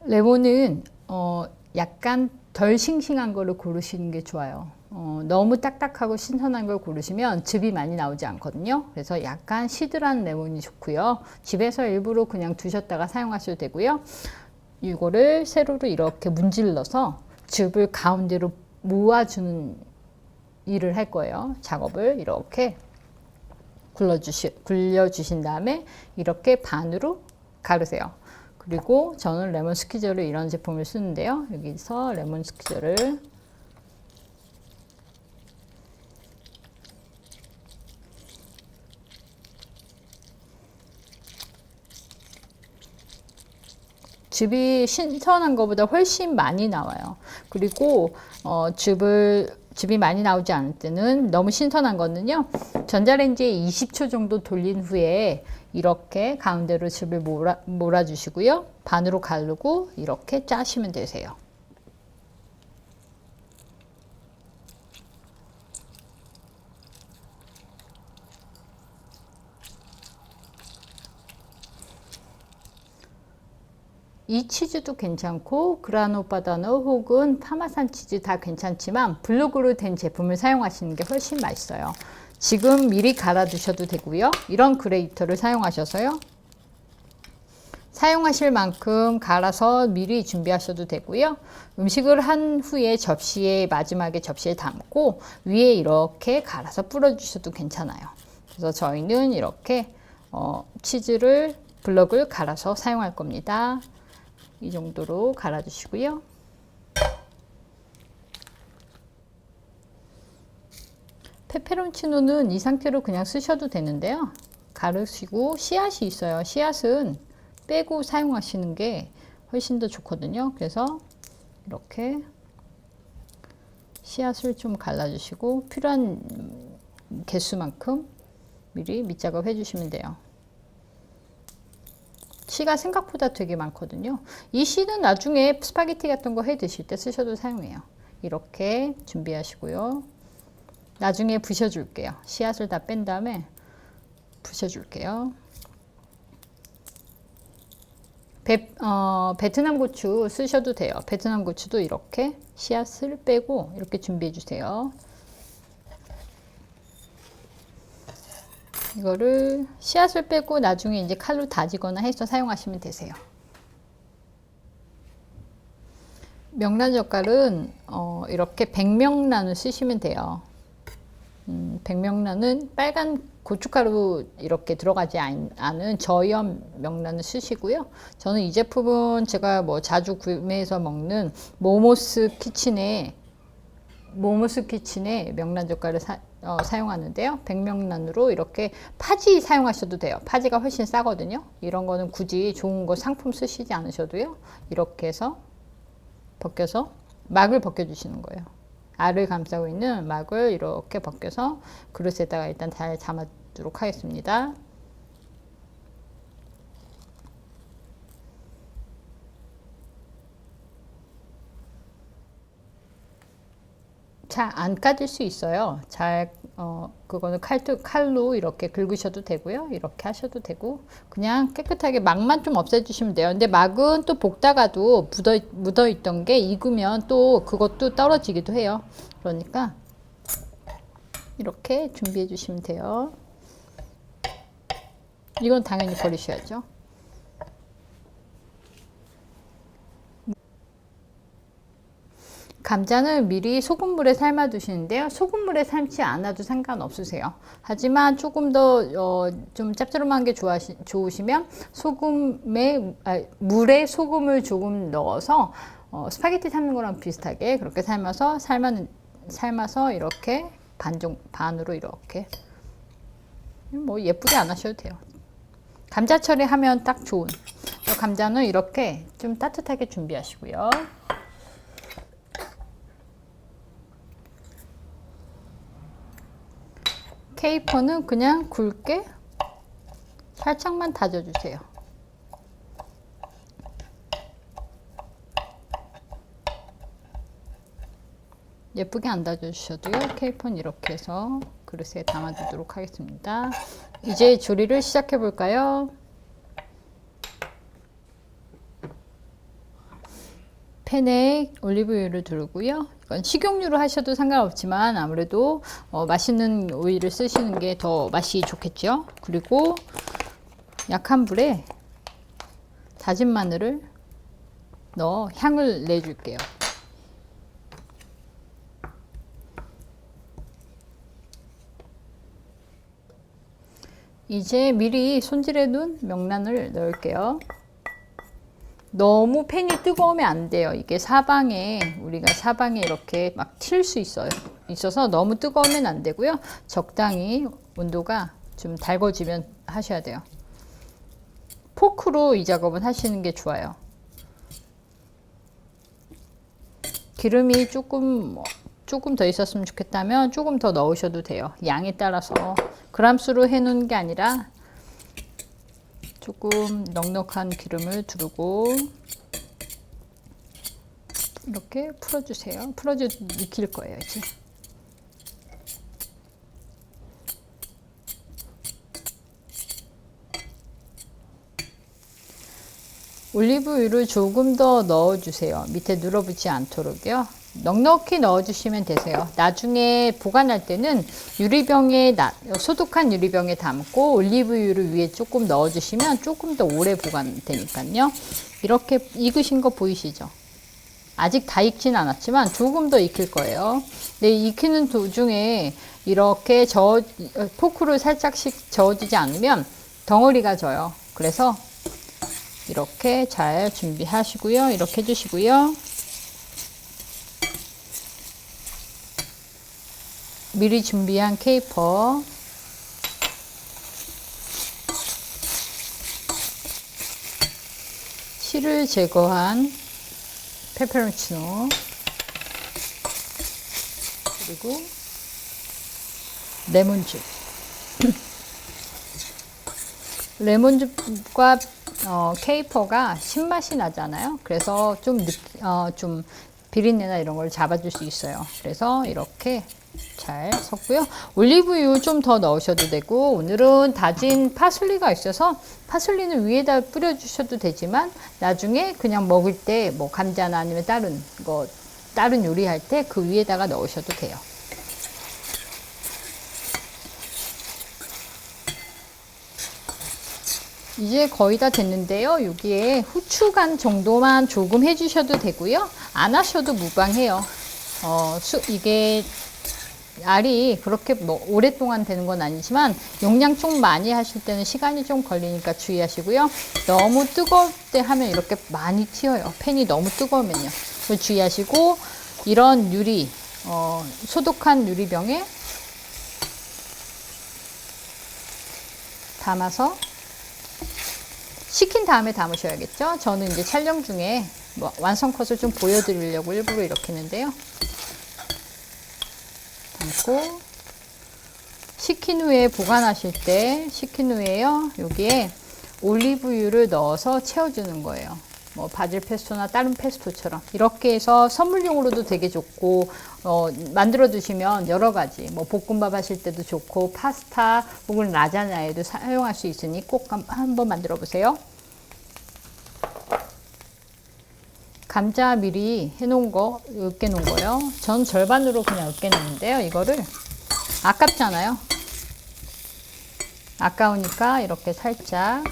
레몬은 약간 덜 싱싱한 거를 고르시는 게 좋아요. 너무 딱딱하고 신선한 걸 고르시면 즙이 많이 나오지 않거든요. 그래서 약간 시들한 레몬이 좋고요. 집에서 일부러 그냥 두셨다가 사용하셔도 되고요. 이거를 세로로 이렇게 문질러서 즙을 가운데로 모아주는 일을 할 거예요. 작업을 이렇게 굴려주신 다음에 이렇게 반으로 가르세요. 그리고 저는 레몬 스퀴저를 이런 제품을 쓰는데요. 여기서 레몬 스퀴저를 즙이 신선한 것보다 훨씬 많이 나와요. 그리고 즙이 많이 나오지 않을 때는 너무 신선한 거는요. 전자레인지에 20초 정도 돌린 후에 이렇게 가운데로 즙을 몰아주시고요. 반으로 가르고 이렇게 짜시면 되세요. 이 치즈도 괜찮고 그라노 바다노 혹은 파마산 치즈 다 괜찮지만 블록으로 된 제품을 사용하시는 게 훨씬 맛있어요. 지금 미리 갈아 두셔도 되고요. 이런 그레이터를 사용하셔서요. 사용하실 만큼 갈아서 미리 준비하셔도 되고요. 음식을 한 후에 마지막에 접시에 담고 위에 이렇게 갈아서 뿌려 주셔도 괜찮아요. 그래서 저희는 이렇게 치즈를 블럭을 갈아서 사용할 겁니다. 이 정도로 갈아주시고요. 페페론치노는 이 상태로 그냥 쓰셔도 되는데요. 가르시고 씨앗이 있어요. 씨앗은 빼고 사용하시는 게 훨씬 더 좋거든요. 그래서 이렇게 씨앗을 좀 갈라주시고 필요한 개수만큼 미리 밑작업 해주시면 돼요. 씨가 생각보다 되게 많거든요. 이 씨는 나중에 스파게티 같은 거 해 드실 때 쓰셔도 사용해요. 이렇게 준비하시고요. 나중에 부셔줄게요. 씨앗을 다 뺀 다음에 부셔줄게요. 베트남 고추 쓰셔도 돼요. 베트남 고추도 이렇게 씨앗을 빼고 이렇게 준비해 주세요. 이거를 씨앗을 빼고 나중에 이제 칼로 다지거나 해서 사용하시면 되세요. 명란 젓갈은 이렇게 백명란을 쓰시면 돼요. 백명란은 빨간 고춧가루 이렇게 들어가지 않은 저염 명란을 쓰시고요. 저는 이 제품은 제가 뭐 자주 구매해서 먹는 모모스 키친의 명란 젓갈을 사용하는데요. 백명란으로 이렇게 파지 사용하셔도 돼요. 파지가 훨씬 싸거든요. 이런 거는 굳이 좋은 거 상품 쓰시지 않으셔도요. 이렇게 해서 벗겨서 막을 벗겨주시는 거예요. 알을 감싸고 있는 막을 이렇게 벗겨서 그릇에다가 일단 잘 담아두도록 하겠습니다. 잘 안 까질 수 있어요. 그거는 칼로 이렇게 긁으셔도 되고요. 이렇게 하셔도 되고, 그냥 깨끗하게 막만 좀 없애주시면 돼요. 근데 막은 또 볶다가도 묻어 있던 게 익으면 또 그것도 떨어지기도 해요. 그러니까 이렇게 준비해 주시면 돼요. 이건 당연히 버리셔야죠. 감자는 미리 소금물에 삶아 두시는데요. 소금물에 삶지 않아도 상관없으세요. 하지만 조금 더 좀 짭조름한 게 좋으시면 물에 소금을 조금 넣어서 스파게티 삶는 거랑 비슷하게 그렇게 삶아서 이렇게 반으로 이렇게 뭐 예쁘게 안 하셔도 돼요. 감자 처리하면 딱 좋은. 감자는 이렇게 좀 따뜻하게 준비하시고요. 케이퍼는 그냥 굵게 살짝만 다져주세요. 예쁘게 안 다져주셔도요. 케이퍼는 이렇게 해서 그릇에 담아두도록 하겠습니다. 이제 조리를 시작해 볼까요? 팬에 올리브유를 두르고요. 이건 식용유로 하셔도 상관없지만 아무래도 맛있는 오일을 쓰시는 게 더 맛이 좋겠죠. 그리고 약한 불에 다진 마늘을 넣어 향을 내줄게요. 이제 미리 손질해 둔 명란을 넣을게요. 너무 팬이 뜨거우면 안 돼요. 이게 우리가 사방에 이렇게 막 튈 수 있어서 너무 뜨거우면 안 되고요. 적당히 온도가 좀 달궈지면 하셔야 돼요. 포크로 이 작업은 하시는 게 좋아요. 기름이 조금 더 있었으면 좋겠다면 조금 더 넣으셔도 돼요. 양에 따라서 그람수로 해놓은 게 아니라 조금 넉넉한 기름을 두르고 이렇게 풀어주세요. 익힐 거예요, 이제. 올리브유를 조금 더 넣어주세요. 밑에 눌어붙지 않도록요. 넉넉히 넣어주시면 되세요. 나중에 보관할 때는 소독한 유리병에 담고 올리브유를 위에 조금 넣어주시면 조금 더 오래 보관되니까요. 이렇게 익으신 거 보이시죠? 아직 다 익진 않았지만 조금 더 익힐 거예요. 네, 익히는 도중에 이렇게 포크를 살짝씩 저어주지 않으면 덩어리가 져요. 그래서 이렇게 잘 준비하시고요. 이렇게 해주시고요. 미리 준비한 케이퍼, 씨를 제거한 페페론치노, 그리고 레몬즙. 레몬즙과 케이퍼가 신맛이 나잖아요. 그래서 좀 비린내나 이런 걸 잡아줄 수 있어요. 그래서 이렇게 잘 섞고요. 올리브유 좀 더 넣으셔도 되고, 오늘은 다진 파슬리가 있어서 파슬리는 위에다 뿌려주셔도 되지만 나중에 그냥 먹을 때 뭐 감자나 아니면 다른 요리할 때 그 위에다가 넣으셔도 돼요. 이제 거의 다 됐는데요. 여기에 후추간 정도만 조금 해주셔도 되고요. 안 하셔도 무방해요. 이게 알이 그렇게 오랫동안 되는 건 아니지만 용량 좀 많이 하실 때는 시간이 좀 걸리니까 주의하시고요. 너무 뜨거울 때 하면 이렇게 많이 튀어요. 팬이 너무 뜨거우면요. 주의하시고 이런 소독한 유리병에 담아서 식힌 다음에 담으셔야겠죠. 저는 이제 촬영 중에 완성 컷을 좀 보여드리려고 일부러 이렇게 했는데요. 담고 식힌 후에 보관하실 때 여기에 올리브유를 넣어서 채워주는 거예요. 뭐 바질 페스토나 다른 페스토처럼 이렇게 해서 선물용으로도 되게 좋고 만들어 두시면 여러 가지 뭐 볶음밥 하실 때도 좋고 파스타 혹은 라자냐에도 사용할 수 있으니 꼭 한번 만들어 보세요. 감자 미리 해놓은 거 으깨 놓은 거요. 전 절반으로 그냥 으깨 놓는데요. 이거를 아깝잖아요. 아까우니까 이렇게 살짝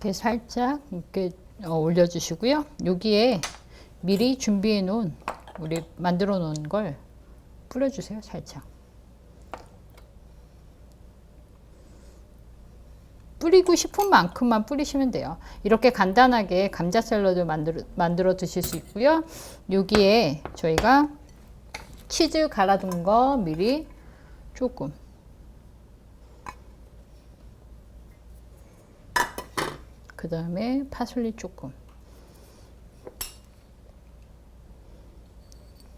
이렇게 살짝 이렇게 올려주시고요. 여기에 미리 준비해 놓은 우리 만들어 놓은 걸 뿌려주세요. 살짝 뿌리고 싶은 만큼만 뿌리시면 돼요. 이렇게 간단하게 감자 샐러드 만들어 드실 수 있고요. 여기에 저희가 치즈 갈아둔 거 미리 조금, 그 다음에 파슬리 조금,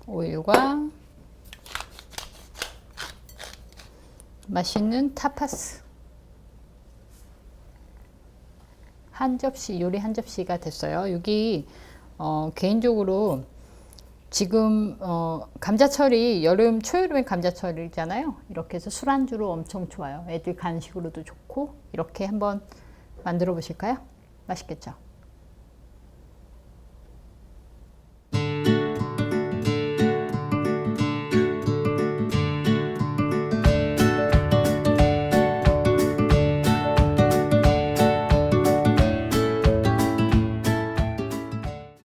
오일과 맛있는 타파스 한 접시, 요리 한 접시가 됐어요. 여기 개인적으로 지금 감자철이 여름 초여름에 감자철이잖아요. 이렇게 해서 술안주로 엄청 좋아요. 애들 간식으로도 좋고 이렇게 한번 만들어 보실까요? 맛있겠죠?